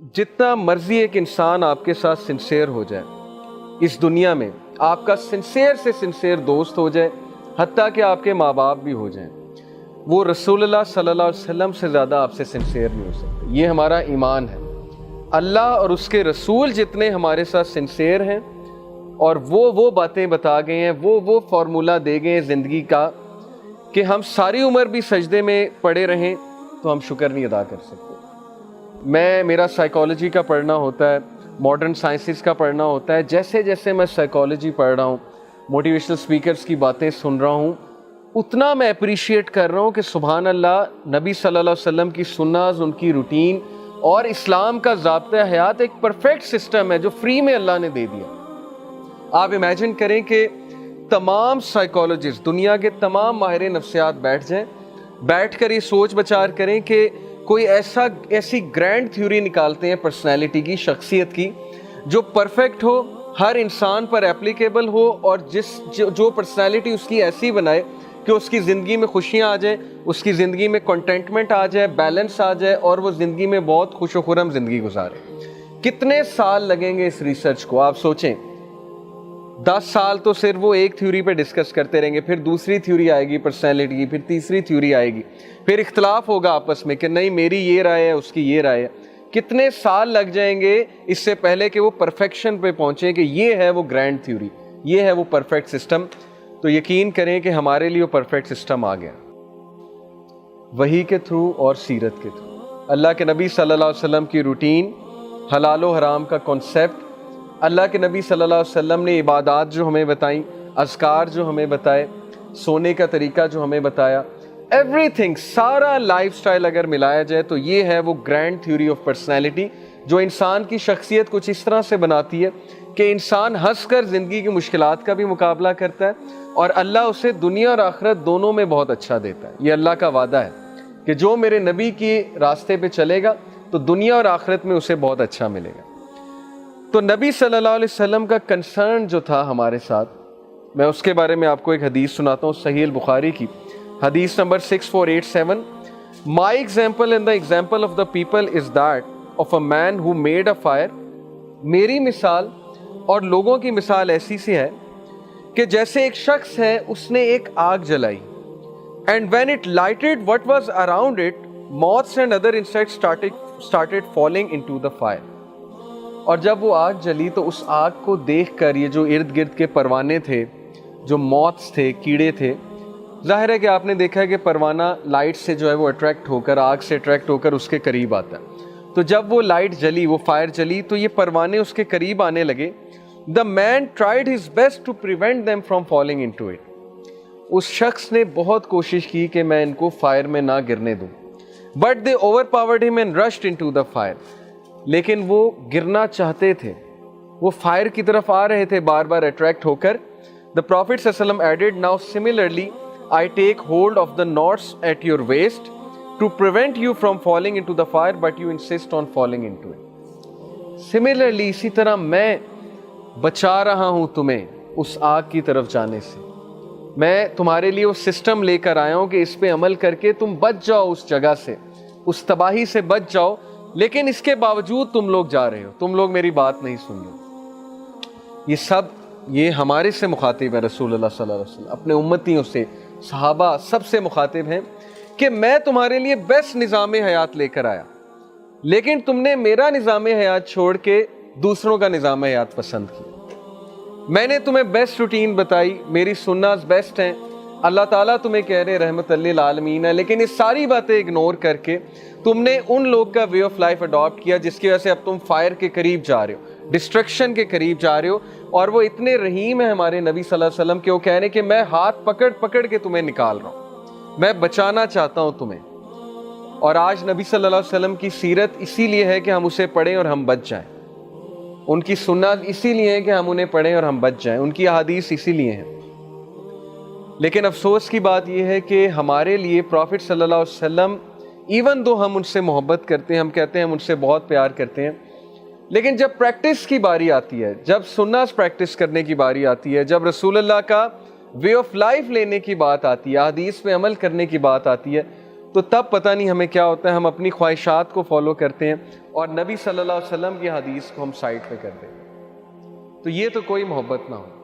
جتنا مرضی ایک انسان آپ کے ساتھ سنسیئر ہو جائے اس دنیا میں، آپ کا سنسیئر سے سنسیئر دوست ہو جائے، حتیٰ کہ آپ کے ماں باپ بھی ہو جائیں، وہ رسول اللہ صلی اللہ علیہ وسلم سے زیادہ آپ سے سنسیئر نہیں ہو سکتے۔ یہ ہمارا ایمان ہے۔ اللہ اور اس کے رسول جتنے ہمارے ساتھ سنسیئر ہیں اور وہ باتیں بتا گئے ہیں، وہ فارمولہ دے گئے ہیں زندگی کا کہ ہم ساری عمر بھی سجدے میں پڑے رہیں تو ہم شکر نہیں ادا کر سکتے۔ میرا سائیکالوجی کا پڑھنا ہوتا ہے، ماڈرن سائنسز کا پڑھنا ہوتا ہے، جیسے جیسے میں سائیکالوجی پڑھ رہا ہوں، موٹیویشنل سپیکرز کی باتیں سن رہا ہوں، اتنا میں اپریشیٹ کر رہا ہوں کہ سبحان اللہ، نبی صلی اللہ علیہ وسلم کی سنت، ان کی روٹین اور اسلام کا ضابطۂ حیات ایک پرفیکٹ سسٹم ہے جو فری میں اللہ نے دے دیا۔ آپ امیجن کریں کہ تمام سائیکالوجسٹ، دنیا کے تمام ماہر نفسیات بیٹھ کر یہ سوچ بچار کریں کہ کوئی ایسی گرینڈ تھیوری نکالتے ہیں پرسنالٹی کی، شخصیت کی، جو پرفیکٹ ہو، ہر انسان پر اپلیکیبل ہو، اور جو پرسنالٹی اس کی ایسی بنائے کہ اس کی زندگی میں خوشیاں آ جائیں، اس کی زندگی میں کنٹینٹمنٹ آ جائے، بیلنس آ جائے، اور وہ زندگی میں بہت خوش و خرم زندگی گزارے۔ کتنے سال لگیں گے اس ریسرچ کو؟ آپ سوچیں، 10 سال تو صرف وہ ایک تھیوری پہ ڈسکس کرتے رہیں گے، پھر دوسری تھیوری آئے گی پرسنالٹی کی، پھر تیسری تھیوری آئے گی، پھر اختلاف ہوگا آپس میں کہ نہیں میری یہ رائے ہے، اس کی یہ رائے ہے۔ کتنے سال لگ جائیں گے اس سے پہلے کہ وہ پرفیکشن پہ پہنچیں کہ یہ ہے وہ گرینڈ تھیوری، یہ ہے وہ پرفیکٹ سسٹم۔ تو یقین کریں کہ ہمارے لیے وہ پرفیکٹ سسٹم آ گیا، وحی کے تھرو اور سیرت کے تھرو۔ اللہ کے نبی صلی اللہ علیہ وسلم کی روٹین، حلال و حرام کا کانسیپٹ، اللہ کے نبی صلی اللہ علیہ وسلم نے عبادات جو ہمیں بتائیں، اذکار جو ہمیں بتائے، سونے کا طریقہ جو ہمیں بتایا، ایوری تھنگ، سارا لائف سٹائل اگر ملایا جائے تو یہ ہے وہ گرینڈ تھیوری آف پرسنالٹی جو انسان کی شخصیت کچھ اس طرح سے بناتی ہے کہ انسان ہنس کر زندگی کی مشکلات کا بھی مقابلہ کرتا ہے، اور اللہ اسے دنیا اور آخرت دونوں میں بہت اچھا دیتا ہے۔ یہ اللہ کا وعدہ ہے کہ جو میرے نبی کی راستے پہ چلے گا تو دنیا اور آخرت میں اسے بہت اچھا ملے گا۔ تو نبی صلی اللہ علیہ وسلم کا کنسرن جو تھا ہمارے ساتھ، میں اس کے بارے میں آپ کو ایک حدیث سناتا ہوں، صحیح البخاری کی حدیث number 6487۔ My example and the example of the people is that of a man who made a fire۔ میری مثال اور لوگوں کی مثال ایسی سی ہے کہ جیسے ایک شخص ہے، اس نے ایک آگ جلائی، and when it lighted what was around it, moths and other insects started falling into the fire۔ اور جب وہ آگ جلی تو اس آگ کو دیکھ کر یہ جو ارد گرد کے پروانے تھے، جو موتس تھے، کیڑے تھے، ظاہر ہے کہ آپ نے دیکھا ہے کہ پروانہ لائٹ سے جو ہے وہ اٹریکٹ ہو کر، آگ سے اٹریکٹ ہو کر اس کے قریب آتا ہے۔ تو جب وہ لائٹ جلی، وہ فائر جلی، تو یہ پروانے اس کے قریب آنے لگے۔ The man tried his best to prevent them from falling into it۔ اس شخص نے بہت کوشش کی کہ میں ان کو فائر میں نہ گرنے دوں۔ But they overpowered him and rushed into the fire۔ لیکن وہ گرنا چاہتے تھے، وہ فائر کی طرف آ رہے تھے بار بار اٹریکٹ ہو کر۔ The Prophet صلی اللہ علیہ وسلم added, now similarly I take hold of the knots at your waist to prevent you from falling into the fire, but you insist on falling into it۔ Similarly اسی طرح میں بچا رہا ہوں تمہیں اس آگ کی طرف جانے سے، میں تمہارے لیے وہ سسٹم لے کر آیا ہوں کہ اس پہ عمل کر کے تم بچ جاؤ اس جگہ سے، اس تباہی سے بچ جاؤ، لیکن اس کے باوجود تم لوگ جا رہے ہو، تم لوگ میری بات نہیں سن رہے۔ یہ ہمارے سے مخاطب ہے رسول اللہ صلی اللہ علیہ وسلم، اپنے امتیوں سے، صحابہ سب سے مخاطب ہیں کہ میں تمہارے لیے بیسٹ نظام حیات لے کر آیا، لیکن تم نے میرا نظام حیات چھوڑ کے دوسروں کا نظام حیات پسند کیا۔ میں نے تمہیں بیسٹ روٹین بتائی، میری سنت بیسٹ ہیں، اللہ تعالیٰ تمہیں کہہ رہے رحمت للعالمین ہے، لیکن یہ ساری باتیں اگنور کر کے تم نے ان لوگ کا وے آف لائف اڈاپٹ کیا جس کی وجہ سے اب تم فائر کے قریب جا رہے ہو، ڈسٹرکشن کے قریب جا رہے ہو۔ اور وہ اتنے رحیم ہیں ہمارے نبی صلی اللہ علیہ وسلم کہ وہ کہہ رہے کہ میں ہاتھ پکڑ کے تمہیں نکال رہا ہوں، میں بچانا چاہتا ہوں تمہیں۔ اور آج نبی صلی اللہ علیہ وسلم کی سیرت اسی لیے ہے کہ ہم اسے پڑھیں اور ہم بچ جائیں، ان کی سنت اسی لیے ہے کہ ہم انہیں پڑھیں اور ہم بچ جائیں، ان کی احادیث اسی لیے ہیں۔ لیکن افسوس کی بات یہ ہے کہ ہمارے لیے پروفٹ صلی اللہ علیہ وسلم، ایون دو ہم ان سے محبت کرتے ہیں، ہم کہتے ہیں ہم ان سے بہت پیار کرتے ہیں، لیکن جب پریکٹس کی باری آتی ہے، جب سنت پریکٹس کرنے کی باری آتی ہے، جب رسول اللہ کا وے آف لائف لینے کی بات آتی ہے، حدیث پہ عمل کرنے کی بات آتی ہے، تو تب پتہ نہیں ہمیں کیا ہوتا ہے، ہم اپنی خواہشات کو فالو کرتے ہیں اور نبی صلی اللہ علیہ وسلم کی حدیث کو ہم سائڈ پہ کر دیں. تو یہ تو کوئی محبت نہ ہو.